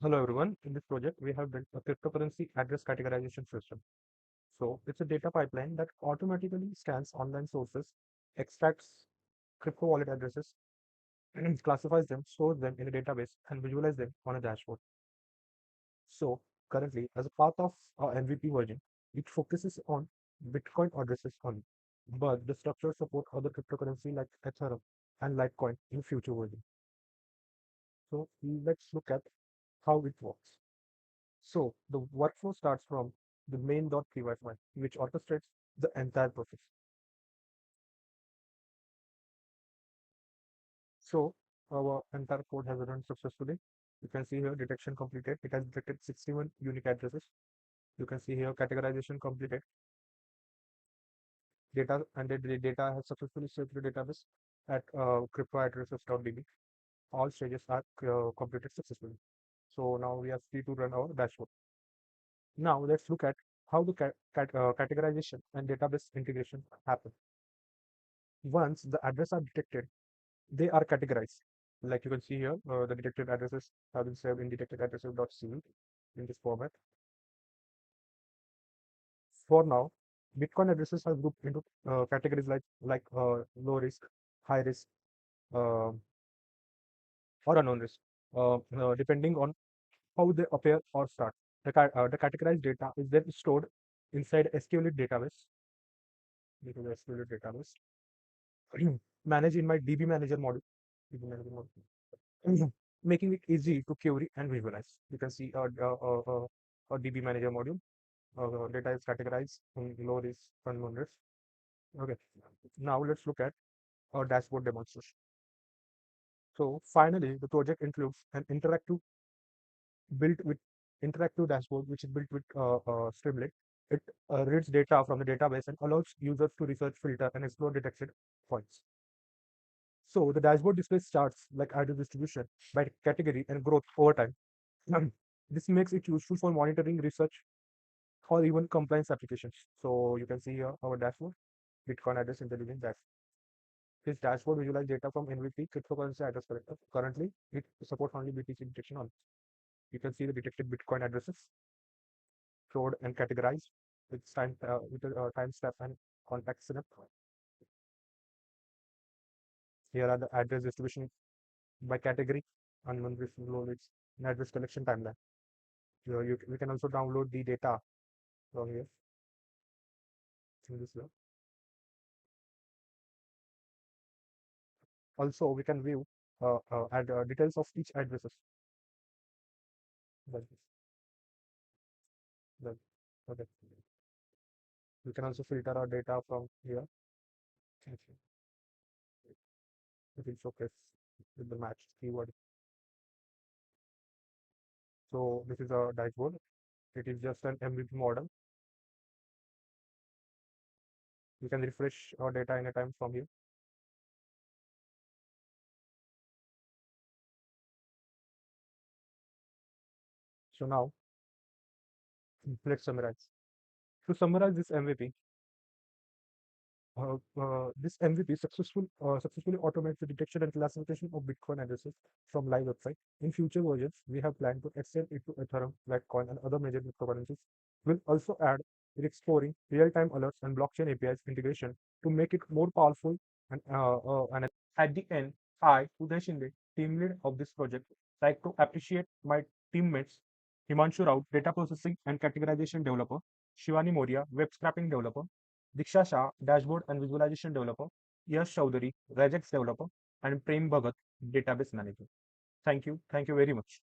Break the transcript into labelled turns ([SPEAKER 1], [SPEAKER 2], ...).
[SPEAKER 1] Hello everyone. In this project, we have built a cryptocurrency address categorization system. So it's a data pipeline that automatically scans online sources, extracts crypto wallet addresses, classifies them, stores them in a database, and visualize them on a dashboard. So currently, as a part of our MVP version, it focuses on Bitcoin addresses only, but the structure support other cryptocurrency like Ethereum and Litecoin in future version. So let's look at how it works. So the workflow starts from the main.py file, which orchestrates the entire process. So our entire code has run successfully. You can see here detection completed. It has detected 61 unique addresses. You can see here categorization completed. Data and the data has successfully saved the database at cryptoaddresses.db. All stages are completed successfully. So now we are free to run our dashboard. Now let's look at how the categorization and database integration happen. Once the addresses are detected, they are categorized. Like you can see here, the detected addresses have been saved in detected_addresses.c in this format. For now, Bitcoin addresses are grouped into categories like low risk, high risk, uh, or unknown risk, depending on how they appear or start. The categorized data is then stored inside SQLite database. This is SQLite database managed in my DB manager module. DB manager module. Making it easy to query and visualize. You can see a DB manager module. Data is categorized in low risk and non risk. Okay. Now let's look at our dashboard demonstration. So finally, the project includes an built with interactive dashboard, which is built with Streamlit. It reads data from the database and allows users to research, filter, and explore detected points. So the dashboard displays charts like address distribution by category and growth over time. This makes it useful for monitoring research or even compliance applications. So you can see here our dashboard, Bitcoin address intelligence dashboard. This dashboard visualizes data from MVP cryptocurrency address collector. Currently, it supports only BTC detection only. You can see the detected Bitcoin addresses stored and categorized with timestamp and contact snap. Here are the address distribution by category, unknown risk, low risk, and address collection timeline. We can also download the data from here in this way. Also, we can view details of each addresses like this. Like, okay. We can also filter our data from here. Okay. It will showcase with the matched keyword. So this is a dashboard. It is just an MVP model. We can refresh our data anytime from here. So now let's summarize. To summarize this MVP, this MVP successfully automates the detection and classification of Bitcoin addresses from live website. In future versions, we have planned to extend it to Ethereum, Litecoin, and other major cryptocurrencies. We'll also add exploring real-time alerts and blockchain APIs integration to make it more powerful. And at the end, I, Uday Shinde, team lead of this project, like to appreciate my teammates Himanshu Raut, data processing and categorization developer, Shivani Moria, web scraping developer, Diksha Shah, dashboard and visualization developer, Yash Chaudhary, Regex developer, and Prem Bhagat, database manager. Thank you. Thank you very much.